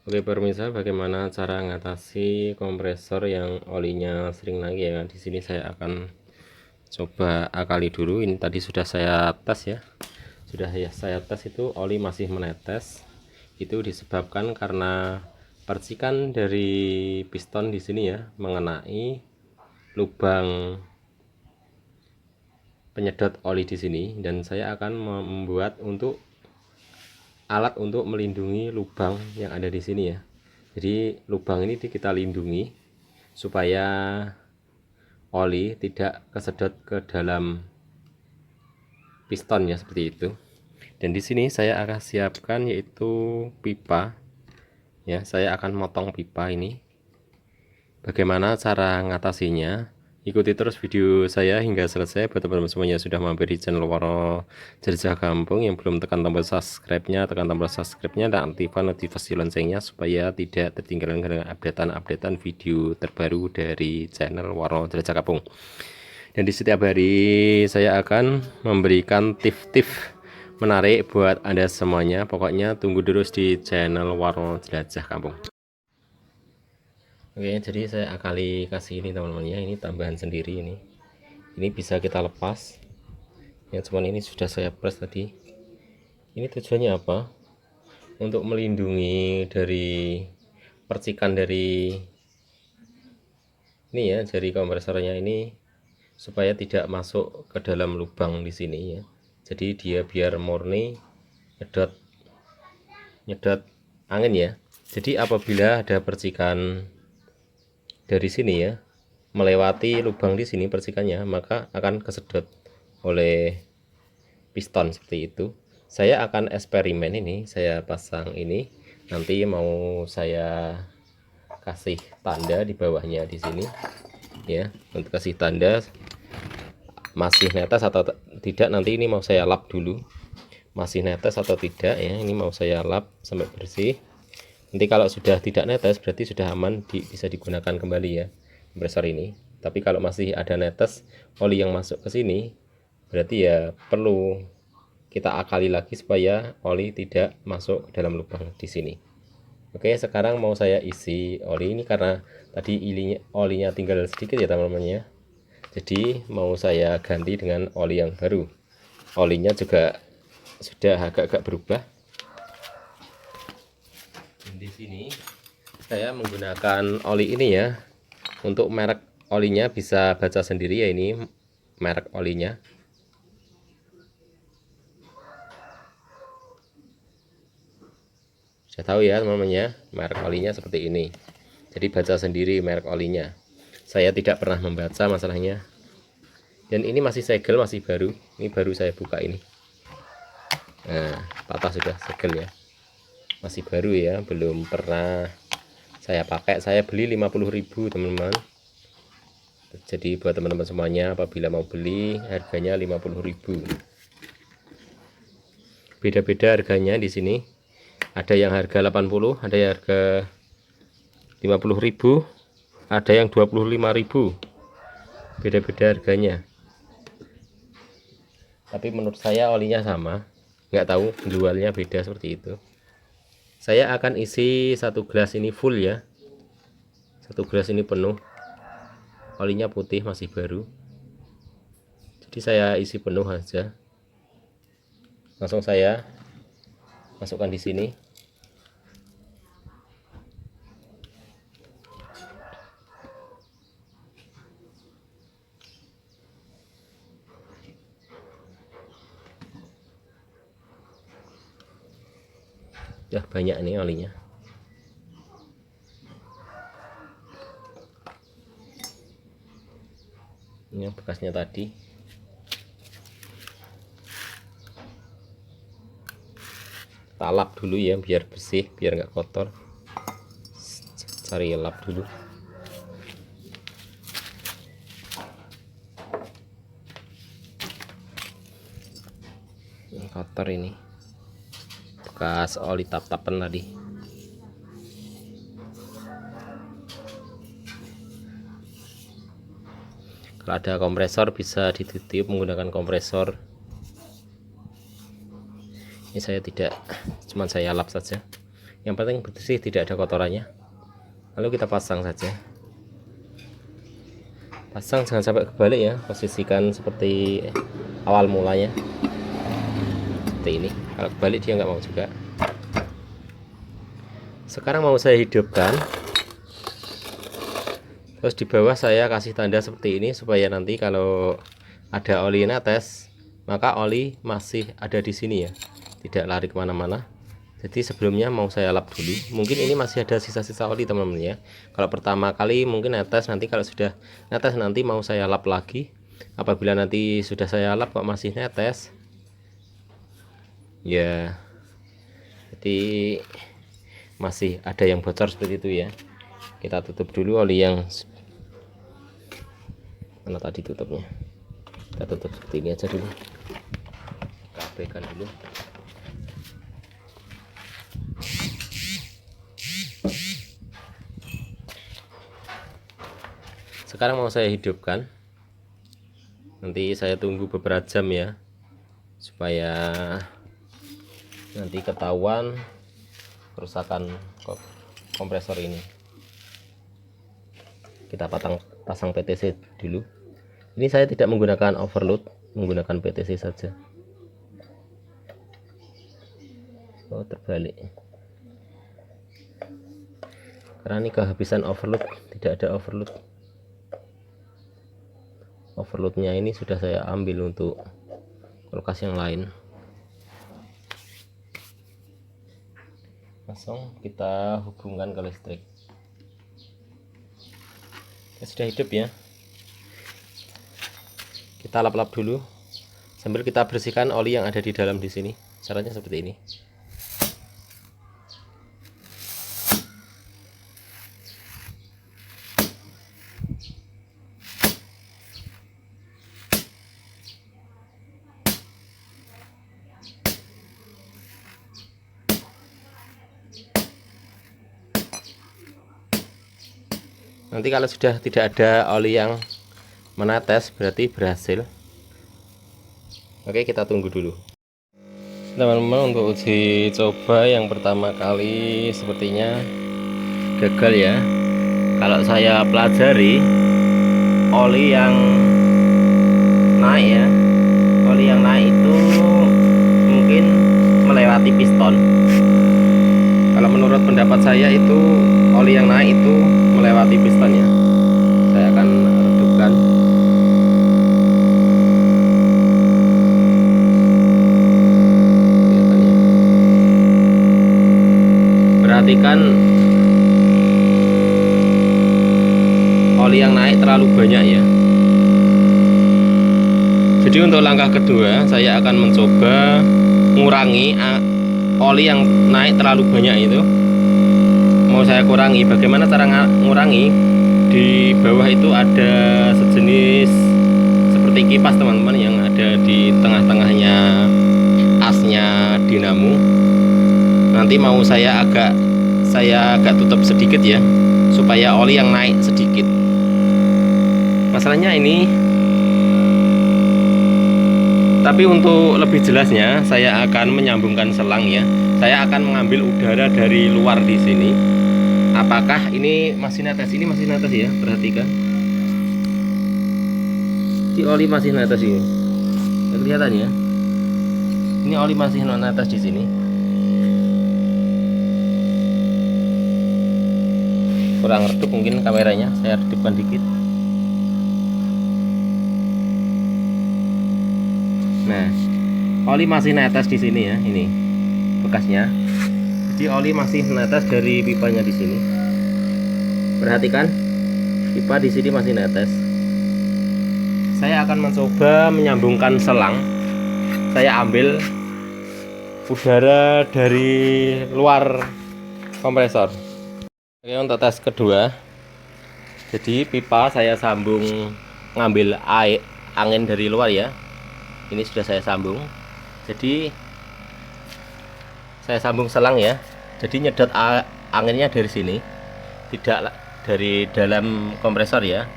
Oke pemirsa, bagaimana cara mengatasi kompresor yang olinya sering naik ya? Di sini saya akan coba akali dulu. Ini tadi sudah saya tes ya. Sudah ya saya tes itu oli masih menetes. Itu disebabkan karena percikan dari piston di sini ya mengenai lubang penyedot oli di sini, dan saya akan membuat alat untuk melindungi lubang yang ada di sini ya. Jadi lubang ini kita lindungi supaya oli tidak kesedot ke dalam piston ya, seperti itu. Dan di sini saya akan siapkan yaitu pipa ya. Saya akan motong pipa ini. Bagaimana cara ngatasinya? Ikuti terus video saya hingga selesai. Buat teman-teman semuanya sudah mampir di channel Waro Jelajah Kampung, yang belum tekan tombol subscribe-nya, tekan tombol subscribe-nya dan aktifkan notifikasi loncengnya supaya tidak tertinggalan dengan updatean video terbaru dari channel Waro Jelajah Kampung. Dan di setiap hari saya akan memberikan tips-tips menarik buat Anda semuanya. Pokoknya tunggu terus di channel Waro Jelajah Kampung. Oke, jadi saya akali kasih ini teman-teman ya. Ini tambahan sendiri ini bisa kita lepas ya, cuman ini sudah saya press tadi. Ini tujuannya apa? Untuk melindungi dari percikan dari ini ya, dari kompresornya ini, supaya tidak masuk ke dalam lubang di sini ya. Jadi dia biar murni nyedot angin ya. Jadi apabila ada percikan dari sini ya melewati lubang di sini percikannya, maka akan kesedot oleh piston seperti itu. Saya akan eksperimen ini, saya pasang ini, nanti mau saya kasih tanda di bawahnya di sini ya, untuk kasih tanda masih netes atau tidak. Nanti ini mau saya lap dulu masih netes atau tidak ya. Ini mau saya lap sampai bersih. Nanti kalau sudah tidak netes berarti sudah aman, bisa digunakan kembali ya kompresor ini. Tapi kalau masih ada netes oli yang masuk ke sini, berarti ya perlu kita akali lagi supaya oli tidak masuk dalam lubang di sini. Oke, sekarang mau saya isi oli ini karena tadi olinya tinggal sedikit ya teman-teman ya. Jadi mau saya ganti dengan oli yang baru. Olinya juga sudah agak-agak berubah. Di sini saya menggunakan oli ini ya. Untuk merek olinya bisa baca sendiri ya, ini merek olinya. Saya tahu ya teman-teman ya, merek olinya seperti ini. Jadi baca sendiri merek olinya. Saya tidak pernah membaca masalahnya. Dan ini masih segel, masih baru. Ini baru saya buka ini. Nah, patah sudah segel ya. Masih baru ya, belum pernah saya pakai. Saya beli 50.000 teman-teman. Jadi buat teman-teman semuanya, apabila mau beli harganya 50.000. Beda-beda harganya di sini. Ada yang harga 80, ada yang harga 50.000, ada yang 25.000. Beda-beda harganya. Tapi menurut saya olinya sama. Nggak tahu jualnya beda seperti itu. Saya akan isi satu gelas ini full ya. Satu gelas ini penuh. Olinya putih, masih baru. Jadi saya isi penuh aja. Langsung saya masukkan di sini. Udah banyak nih olinya. Ini yang bekasnya tadi. Kita lap dulu ya biar bersih, biar nggak kotor. Cari lap dulu. Ini kotor ini, bekas oli tap-tapan tadi. Kalau ada kompresor bisa ditutup menggunakan kompresor. Ini saya tidak, cuman saya lap saja. Yang penting bersih, tidak ada kotorannya. Lalu kita pasang saja. Pasang jangan sampai kebalik ya, posisikan seperti awal mulanya, seperti ini. Kalau kebalik dia nggak mau juga. Sekarang mau saya hidupkan. Terus di bawah saya kasih tanda seperti ini supaya nanti kalau ada oli netes, maka oli masih ada di sini ya, tidak lari kemana-mana. Jadi sebelumnya mau saya lap dulu. Mungkin ini masih ada sisa-sisa oli teman-teman ya. Kalau pertama kali mungkin netes, nanti kalau sudah netes nanti mau saya lap lagi. Apabila nanti sudah saya lap kok masih netes, ya jadi masih ada yang bocor seperti itu ya. Kita tutup dulu oli yang mana tadi tutupnya. Kita tutup seperti ini aja dulu. Kita abaikan dulu. Sekarang mau saya hidupkan. Nanti saya tunggu beberapa jam ya, supaya nanti ketahuan kerusakan kompresor ini. Kita pasang PTC dulu. Ini saya tidak menggunakan overload, menggunakan PTC saja. Oh, terbalik. Karena ini kehabisan overload, tidak ada overload. Overloadnya ini sudah saya ambil untuk kulkas yang lain. Langsung kita hubungkan ke listrik. Sudah hidup ya. Kita lap-lap dulu sambil kita bersihkan oli yang ada di dalam di sini. Caranya seperti ini. Nanti kalau sudah tidak ada oli yang menetes berarti berhasil. Oke, kita tunggu dulu teman-teman. Untuk uji coba yang pertama kali sepertinya gagal ya. Kalau saya pelajari, oli yang naik ya, oli yang naik itu mungkin melewati piston. Kalau menurut pendapat saya itu oli yang naik itu melewati pistonnya. Saya akan redupkan. Kelihatannya. Perhatikan oli yang naik terlalu banyak ya. Jadi untuk langkah kedua saya akan mencoba mengurangi oli yang naik terlalu banyak itu. Mau saya kurangi. Bagaimana cara ngurangi? Di bawah itu ada sejenis seperti kipas teman-teman yang ada di tengah-tengahnya asnya dinamo. Nanti mau saya agak tutup sedikit ya, supaya oli yang naik sedikit. Masalahnya ini, tapi untuk lebih jelasnya saya akan menyambungkan selang ya. Saya akan mengambil udara dari luar di sini. Apakah ini masih netes? Ini masih netes ya, perhatikan. Di oli masih netes ini. Ya, kelihatan ya. Ini oli masih netes di sini. Kurang redup mungkin kameranya, saya redupkan dikit. Nah, oli masih netes di sini ya, ini bekasnya. Jadi oli masih netes dari pipanya di sini. Perhatikan, pipa di sini masih netes. Saya akan mencoba menyambungkan selang. Saya ambil udara dari luar kompresor. Oke, untuk tes kedua. Jadi pipa saya sambung, ngambil angin dari luar ya. Ini sudah saya sambung. Jadi saya sambung selang ya. Jadi nyedot anginnya dari sini, tidak dari dalam kompresor ya.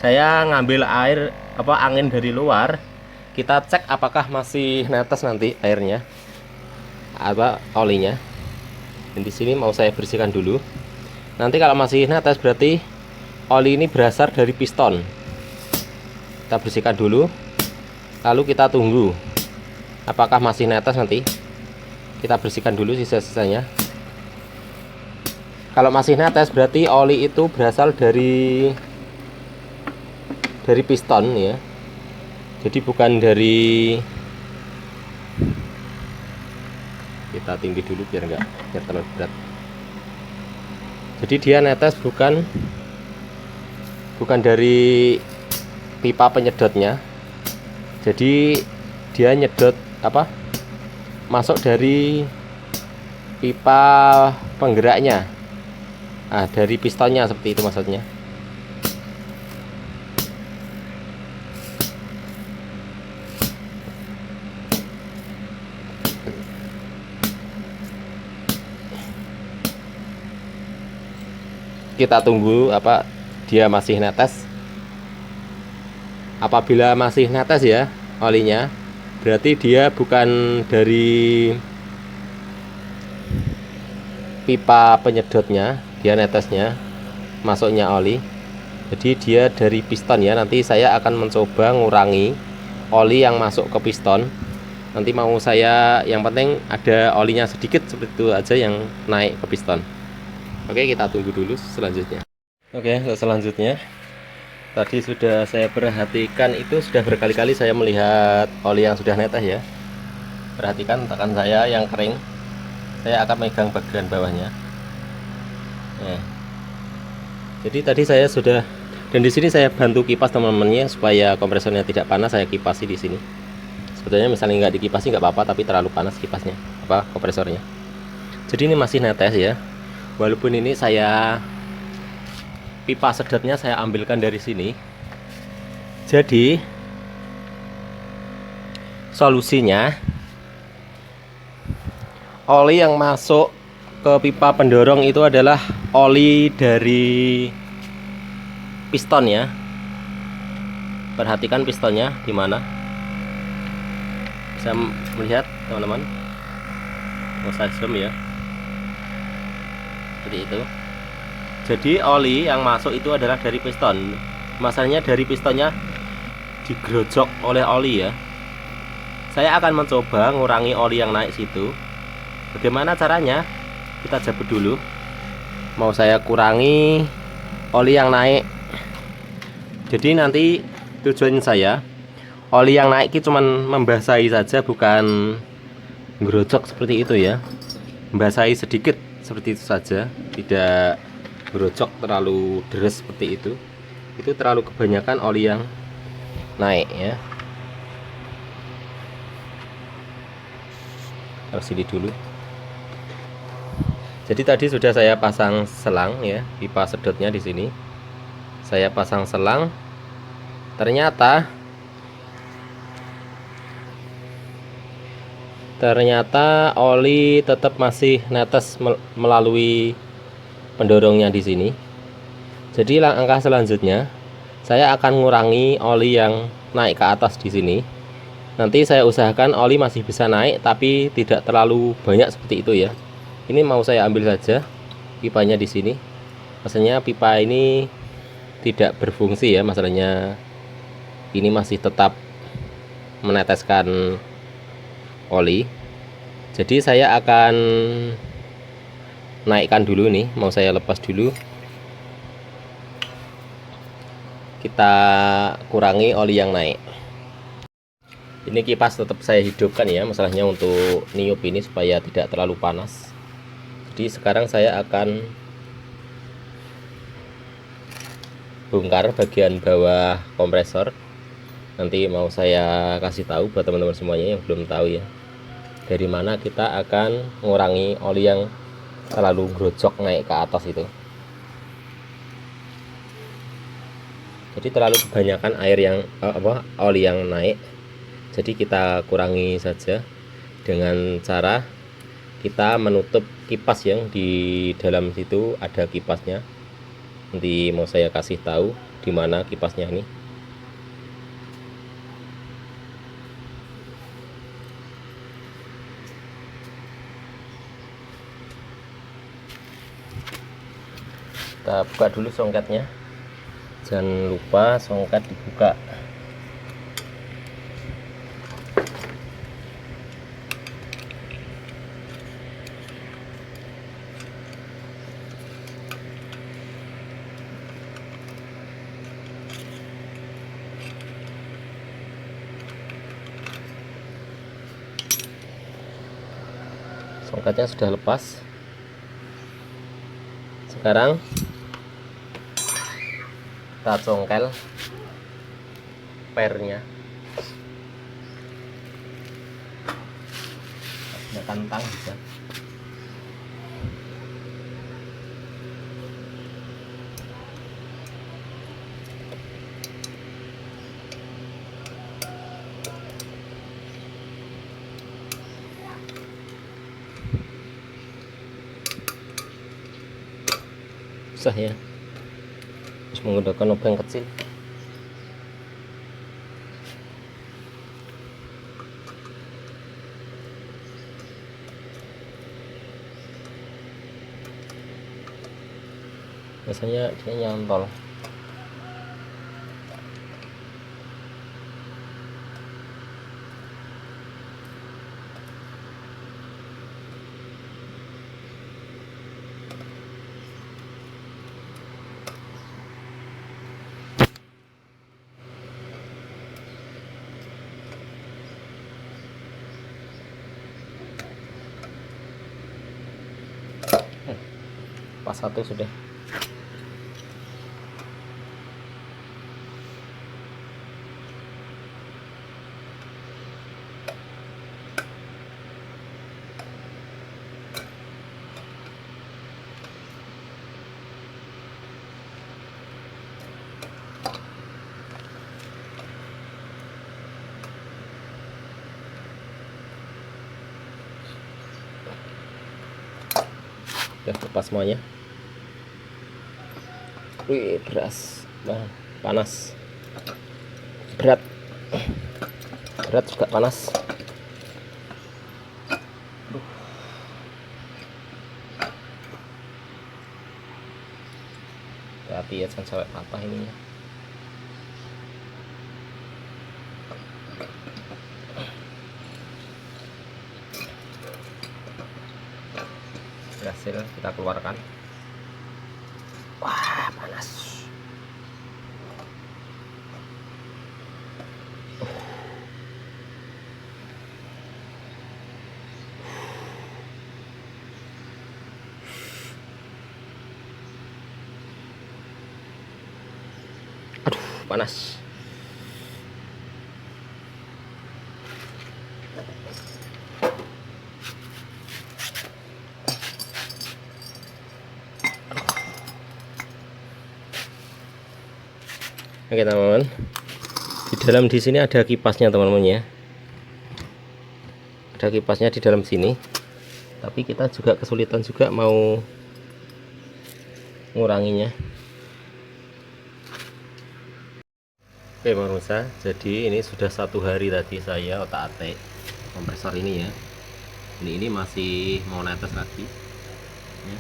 Saya ngambil angin dari luar. Kita cek apakah masih netes nanti airnya, olinya. Dan di sini mau saya bersihkan dulu. Nanti kalau masih netes berarti oli ini berasal dari piston. Kita bersihkan dulu, lalu kita tunggu apakah masih netes. Nanti kita bersihkan dulu sisa-sisanya. Kalau masih netes berarti oli itu berasal dari piston ya. Jadi bukan dari, kita tinggi dulu biar terlalu berat. Jadi dia netes bukan dari pipa penyedotnya. Jadi dia nyedot masuk dari pipa penggeraknya. Nah, dari pistonnya seperti itu maksudnya. Kita tunggu dia masih netes. Apabila masih netes ya olinya, berarti dia bukan dari pipa penyedotnya, dia netesnya masuknya oli. Jadi dia dari piston ya. Nanti saya akan mencoba ngurangi oli yang masuk ke piston. Nanti mau saya, yang penting ada olinya sedikit seperti itu aja yang naik ke piston. Oke, kita tunggu dulu selanjutnya. Oke, selanjutnya tadi sudah saya perhatikan, itu sudah berkali-kali saya melihat oli yang sudah netes ya. Perhatikan tekan saya yang kering. Saya akan megang bagian bawahnya. Nah, jadi tadi saya sudah, dan di sini saya bantu kipas teman-temannya supaya kompresornya tidak panas. Saya kipasi di sini. Sebetulnya misalnya nggak dikipasi nggak apa-apa, tapi terlalu panas kipasnya kompresornya. Jadi ini masih netes ya. Walaupun ini pipa sedotnya saya ambilkan dari sini. Jadi solusinya, oli yang masuk ke pipa pendorong itu adalah oli dari piston ya. Perhatikan pistonnya di mana. Bisa melihat teman-teman. Saya zoom ya. Seperti itu. Jadi oli yang masuk itu adalah dari piston. Masalahnya dari pistonnya digerojok oleh oli ya. Saya akan mencoba ngurangi oli yang naik situ. Bagaimana caranya? Kita cabut dulu. Mau saya kurangi oli yang naik. Jadi nanti tujuan saya, oli yang naik itu cuman membasahi saja, bukan ngerojok seperti itu ya. Membasahi sedikit seperti itu saja, tidak ngerojok terlalu deres seperti itu. Itu terlalu kebanyakan oli yang naik ya. Harus sini dulu. Jadi tadi sudah saya pasang selang ya, pipa sedotnya di sini. Saya pasang selang. Ternyata oli tetap masih netes melalui pendorongnya di sini. Jadi langkah selanjutnya, saya akan ngurangi oli yang naik ke atas di sini. Nanti saya usahakan oli masih bisa naik, tapi tidak terlalu banyak seperti itu ya. Ini mau saya ambil saja pipanya di sini. Maksudnya pipa ini tidak berfungsi ya, masalahnya ini masih tetap meneteskan oli. Jadi saya akan naikkan dulu nih, mau saya lepas dulu. Kita kurangi oli yang naik. Ini kipas tetap saya hidupkan ya, masalahnya untuk niup ini supaya tidak terlalu panas. Jadi sekarang saya akan bongkar bagian bawah kompresor. Nanti mau saya kasih tahu buat teman-teman semuanya yang belum tahu ya, dari mana kita akan mengurangi oli yang terlalu grojok naik ke atas itu. Jadi terlalu kebanyakan air yang oli yang naik. Jadi kita kurangi saja dengan cara kita menutup kipas yang di dalam situ, ada kipasnya. Nanti mau saya kasih tahu di mana kipasnya ini. Kita buka dulu songketnya, jangan lupa songket dibuka. Songketnya sudah lepas. Sekarang kita congkel pernya, gunakan tang bisa. Susah ya, harus menggunakan lubang kecil. Biasanya dia nyantol. Pas satu sudah. Udah lepas semuanya. Wih, beras, panas, berat juga panas. Hati ya, jangan sampai patah ininya. Berhasil kita keluarkan. Wah, panas. Aduh, panas. Oke teman-teman, di sini ada kipasnya teman-teman ya, ada kipasnya di dalam sini. Tapi kita juga kesulitan juga mau nguranginya. Oke pemirsa, jadi ini sudah 1 hari tadi saya otak-atik kompresor ini ya. Ini masih mau netes lagi ya.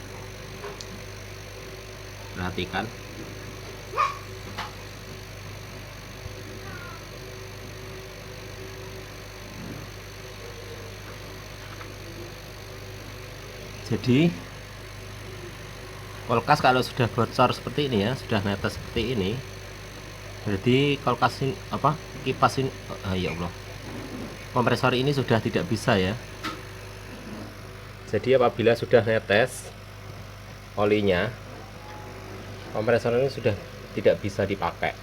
Perhatikan. Jadi kulkas kalau sudah bocor seperti ini ya, sudah netes seperti ini, berarti kulkas ini kipas ini, ya Allah, kompresor ini sudah tidak bisa ya. Jadi apabila sudah netes olinya, kompresor ini sudah tidak bisa dipakai.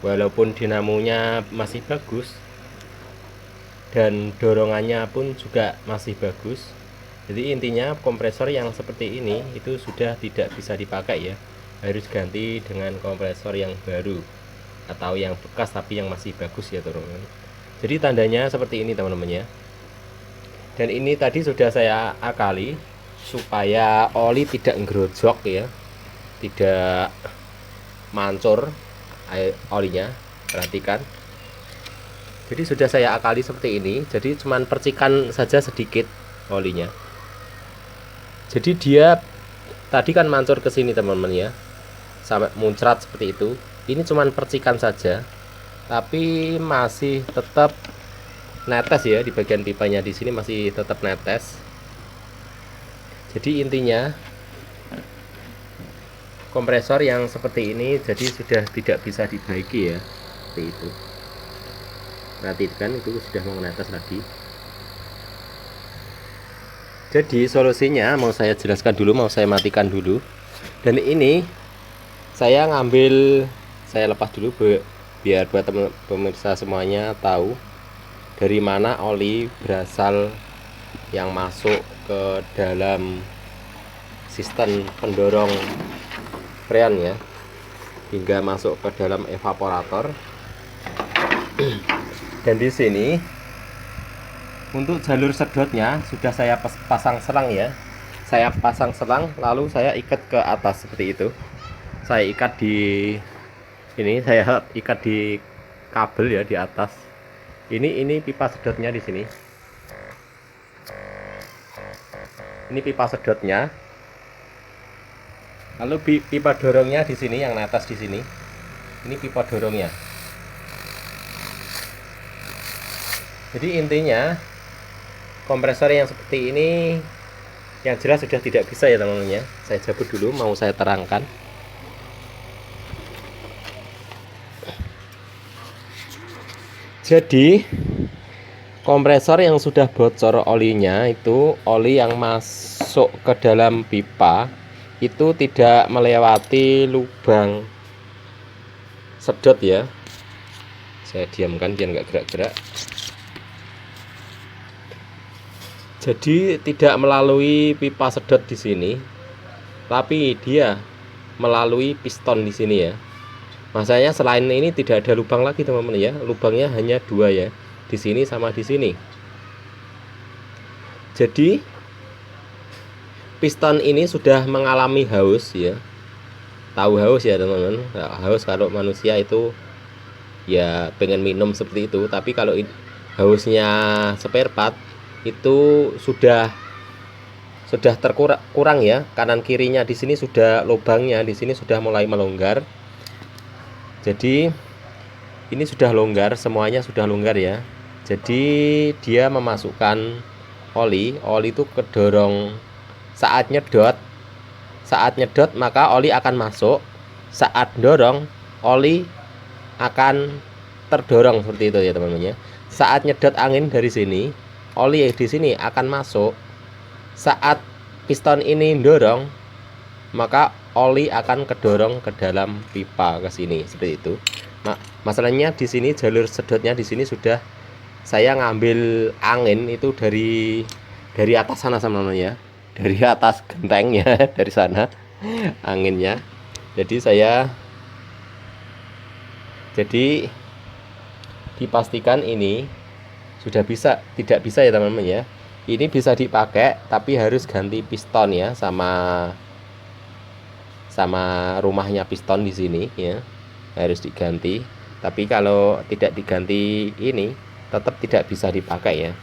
Walaupun dinamonya masih bagus dan dorongannya pun juga masih bagus, jadi intinya kompresor yang seperti ini itu sudah tidak bisa dipakai ya, harus ganti dengan kompresor yang baru atau yang bekas tapi yang masih bagus ya teman-teman. Jadi tandanya seperti ini teman-teman ya. Dan ini tadi sudah saya akali supaya oli tidak ngerojok ya, tidak mancur olinya. Perhatikan, jadi sudah saya akali seperti ini, jadi cuman percikan saja sedikit olinya. Jadi dia tadi kan mancur ke sini teman-teman ya, sampai muncrat seperti itu. Ini cuman percikan saja, tapi masih tetap netes ya, di bagian pipanya di sini masih tetap netes. Jadi intinya kompresor yang seperti ini jadi sudah tidak bisa dibaiki ya, seperti itu. Perhatikan itu sudah mau netes lagi. Jadi solusinya mau saya jelaskan dulu, mau saya matikan dulu. Dan ini saya lepas dulu biar buat teman pemirsa semuanya tahu dari mana oli berasal yang masuk ke dalam sistem pendorong freon ya, hingga masuk ke dalam evaporator. Dan di sini untuk jalur sedotnya sudah saya pasang selang ya. Saya pasang selang lalu saya ikat ke atas seperti itu. Saya ikat di ini, saya ikat di kabel ya di atas. Ini pipa sedotnya di sini. Ini pipa sedotnya. Lalu pipa dorongnya di sini yang netes di sini. Ini pipa dorongnya. Jadi intinya kompresor yang seperti ini yang jelas sudah tidak bisa ya teman-teman ya. Saya cabut dulu, mau saya terangkan. Jadi kompresor yang sudah bocor olinya itu oli yang masuk ke dalam pipa itu tidak melewati lubang sedot ya. Saya diamkan biar nggak gerak-gerak. Jadi tidak melalui pipa sedot di sini, tapi dia melalui piston di sini ya. Masanya selain ini tidak ada lubang lagi teman-teman ya. Lubangnya hanya dua ya, di sini sama di sini. Jadi piston ini sudah mengalami haus ya. Tahu haus ya teman-teman. Haus kalau manusia itu ya pengen minum seperti itu. Tapi kalau hausnya spare part itu sudah terkurang ya. Kanan kirinya di sini sudah lubangnya di sini sudah mulai melonggar. Jadi ini sudah longgar, semuanya sudah longgar ya. Jadi dia memasukkan oli itu kedorong saat nyedot maka oli akan masuk, saat dorong oli akan terdorong seperti itu ya teman-teman ya. Saat nyedot angin dari sini, oli di sini akan masuk. Saat piston ini dorong, maka oli akan kedorong ke dalam pipa ke sini seperti itu. Nah, masalahnya di sini jalur sedotnya di sini sudah saya ngambil angin itu dari atas sana teman-teman ya. Dari atas gentengnya dari sana anginnya. Jadi dipastikan ini sudah tidak bisa ya teman-teman ya. Ini bisa dipakai tapi harus ganti piston ya, sama rumahnya piston di sini ya, harus diganti. Tapi kalau tidak diganti ini tetap tidak bisa dipakai ya.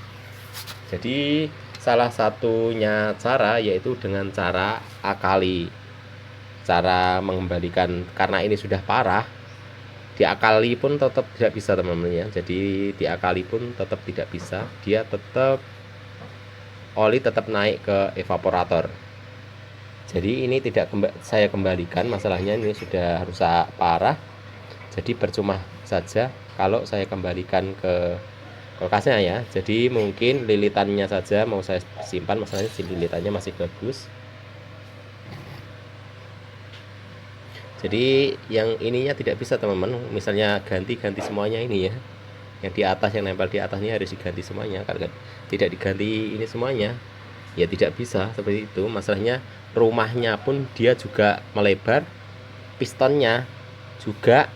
Jadi salah satunya cara yaitu dengan cara akali, cara mengembalikan. Karena ini sudah parah, diakali pun tetap tidak bisa teman-teman ya. Jadi diakali pun tetap tidak bisa, dia tetap oli tetap naik ke evaporator. Jadi ini tidak saya kembalikan, masalahnya ini sudah rusak parah. Jadi percuma saja kalau saya kembalikan ke kulkasnya ya. Jadi mungkin lilitannya saja mau saya simpan, masalahnya lilitannya masih bagus. Jadi yang ininya tidak bisa teman-teman, misalnya ganti semuanya ini ya. Yang di atas, yang nempel di atasnya harus diganti semuanya. Kalau tidak diganti ini semuanya ya tidak bisa seperti itu. Masalahnya rumahnya pun dia juga melebar, pistonnya juga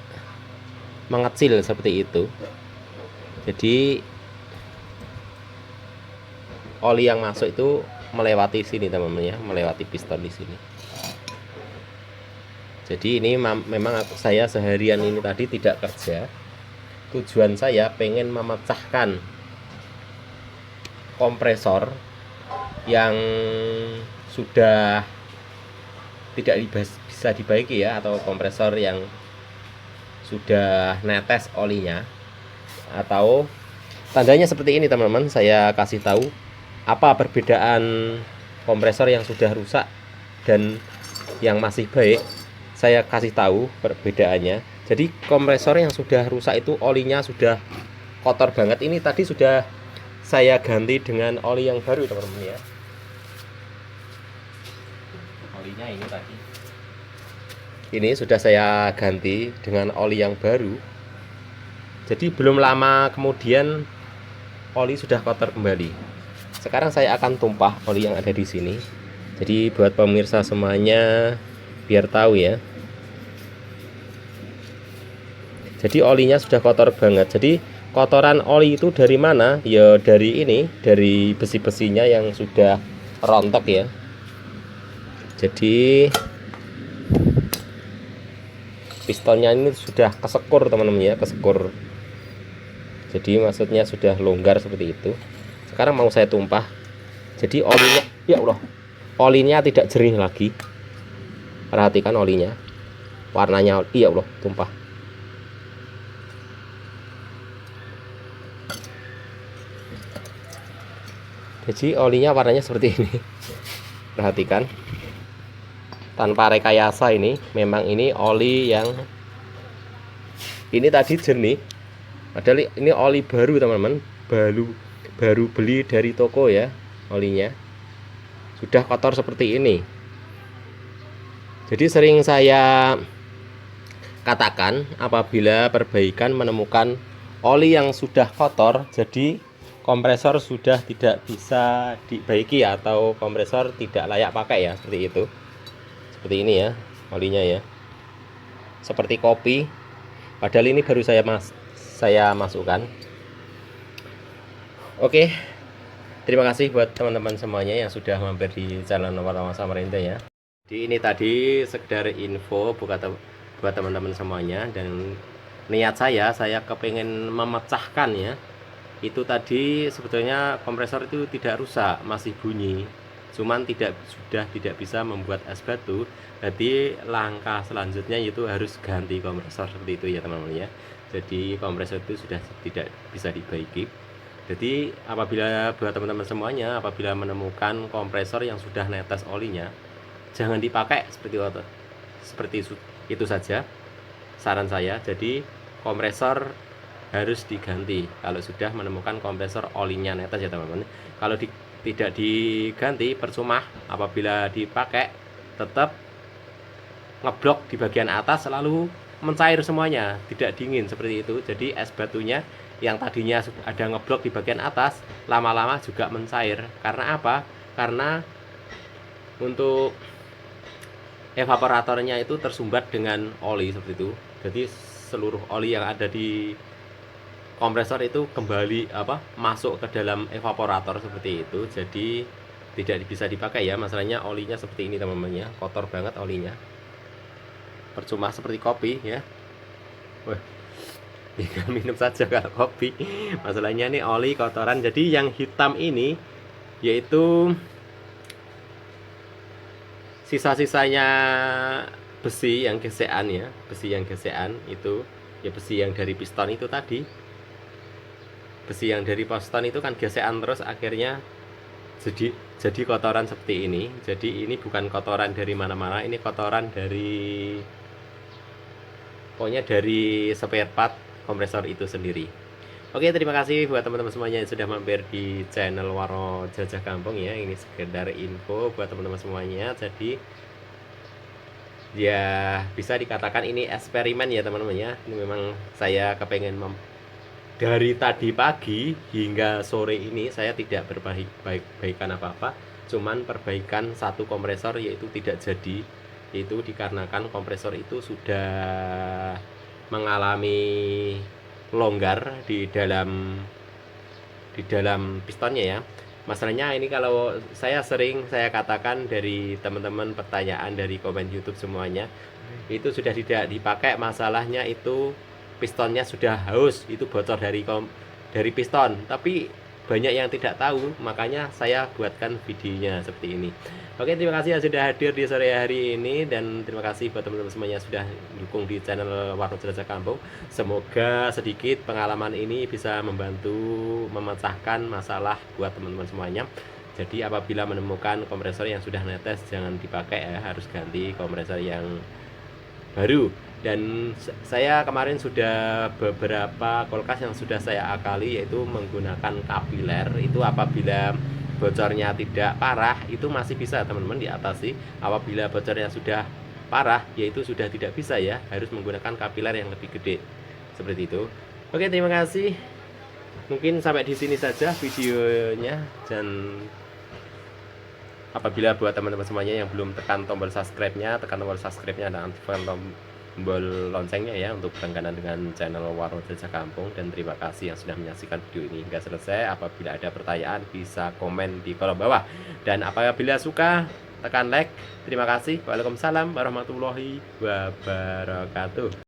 mengecil seperti itu. Jadi oli yang masuk itu melewati sini teman-teman ya, melewati piston di sini. Jadi ini memang saya seharian ini tadi tidak kerja. Tujuan saya pengen memecahkan kompresor yang sudah tidak bisa dibaiki ya, atau kompresor yang sudah netes olinya. Atau tandanya seperti ini teman-teman, saya kasih tahu apa perbedaan kompresor yang sudah rusak dan yang masih baik. Saya kasih tahu perbedaannya. Jadi kompresor yang sudah rusak itu olinya sudah kotor banget. Ini tadi sudah saya ganti dengan oli yang baru teman-teman ya. Olinya ini tadi, ini sudah saya ganti dengan oli yang baru. Jadi belum lama kemudian oli sudah kotor kembali. Sekarang saya akan tumpah oli yang ada di sini. Jadi buat pemirsa semuanya biar tahu ya. Jadi olinya sudah kotor banget. Jadi kotoran oli itu dari mana? Ya dari ini, dari besi-besinya yang sudah rontok ya. Jadi pistonnya ini sudah kesekur teman-teman ya, kesekur. Jadi maksudnya sudah longgar seperti itu. Sekarang mau saya tumpah. Jadi olinya, ya Allah, olinya tidak jernih lagi. Perhatikan olinya, warnanya, ya Allah, tumpah. Jadi olinya warnanya seperti ini. Perhatikan, tanpa rekayasa ini, memang ini oli yang ini tadi jernih. Padahal ini oli baru teman-teman, baru beli dari toko ya. Olinya sudah kotor seperti ini. Jadi sering saya katakan, apabila perbaikan menemukan oli yang sudah kotor, jadi kompresor sudah tidak bisa dibaiki atau kompresor tidak layak pakai ya, seperti itu. Seperti ini ya olinya ya, seperti kopi. Padahal ini baru saya masukkan. Oke, terima kasih buat teman-teman semuanya yang sudah mampir di channel Warna Samarinda ya. Jadi ini tadi sekedar info buat teman-teman semuanya, dan niat saya kepengen memecahkan ya. Itu tadi sebetulnya kompresor itu tidak rusak, masih bunyi, cuman sudah tidak bisa membuat es batu. Jadi langkah selanjutnya itu harus ganti kompresor seperti itu ya teman-teman ya. Jadi kompresor itu sudah tidak bisa dibaiki. Jadi apabila buat teman-teman semuanya, apabila menemukan kompresor yang sudah netes olinya, jangan dipakai seperti itu saja saran saya. Jadi kompresor harus diganti kalau sudah menemukan kompresor olinya netes ya teman-teman. Kalau tidak diganti percuma, apabila dipakai tetap ngeblok di bagian atas, lalu mencair semuanya, tidak dingin seperti itu. Jadi es batunya yang tadinya ada ngeblok di bagian atas, lama-lama juga mencair. Karena apa? Karena untuk evaporatornya itu tersumbat dengan oli seperti itu. Jadi seluruh oli yang ada di kompresor itu kembali masuk ke dalam evaporator seperti itu. Jadi tidak bisa dipakai ya. Masalahnya olinya seperti ini teman-teman ya, kotor banget olinya. Percuma seperti kopi ya. Wah, tinggal minum saja kalau kopi. Masalahnya ini oli kotoran. Jadi yang hitam ini yaitu sisa-sisanya besi yang gesekan ya, besi yang gesekan itu ya, besi yang dari piston itu tadi. Besi yang dari piston itu kan gesekan terus, akhirnya jadi kotoran seperti ini. Jadi ini bukan kotoran dari mana-mana, ini kotoran dari pokoknya dari spare part kompresor itu sendiri. Oke, terima kasih buat teman-teman semuanya yang sudah mampir di channel Waro Jajah Kampung ya. Ini sekedar info buat teman-teman semuanya. Jadi ya bisa dikatakan ini eksperimen ya teman-teman ya. Ini memang saya kepengen dari tadi pagi hingga sore ini saya tidak perbaikan apa-apa, cuman perbaikan satu kompresor yaitu tidak jadi. Itu dikarenakan kompresor itu sudah mengalami longgar di dalam pistonnya ya. Masalahnya ini kalau saya katakan dari teman-teman pertanyaan dari komen YouTube semuanya, itu sudah tidak dipakai. Masalahnya itu pistonnya sudah haus, itu bocor dari piston. Tapi banyak yang tidak tahu, makanya saya buatkan videonya seperti ini. Oke, terima kasih yang sudah hadir di sore hari ini, dan terima kasih buat teman-teman semuanya sudah dukung di channel Warung Jelajah Kampung. Semoga sedikit pengalaman ini bisa membantu memecahkan masalah buat teman-teman semuanya. Jadi apabila menemukan kompresor yang sudah netes, jangan dipakai ya, harus ganti kompresor yang baru. Dan saya kemarin sudah beberapa kulkas yang sudah saya akali, yaitu menggunakan kapiler. Itu apabila bocornya tidak parah, itu masih bisa teman-teman diatasi. Apabila bocornya sudah parah, yaitu sudah tidak bisa ya, harus menggunakan kapiler yang lebih gede seperti itu. Oke, terima kasih. Mungkin sampai di sini saja videonya, dan apabila buat teman-teman semuanya yang belum tekan tombol subscribe-nya, tekan tombol subscribe-nya dan aktifkan tombol loncengnya ya, untuk berlangganan dengan channel Warung Jelajah Kampung. Dan terima kasih yang sudah menyaksikan video ini hingga selesai. Apabila ada pertanyaan bisa komen di kolom bawah, dan apabila suka tekan like. Terima kasih. Waalaikumsalam warahmatullahi wabarakatuh.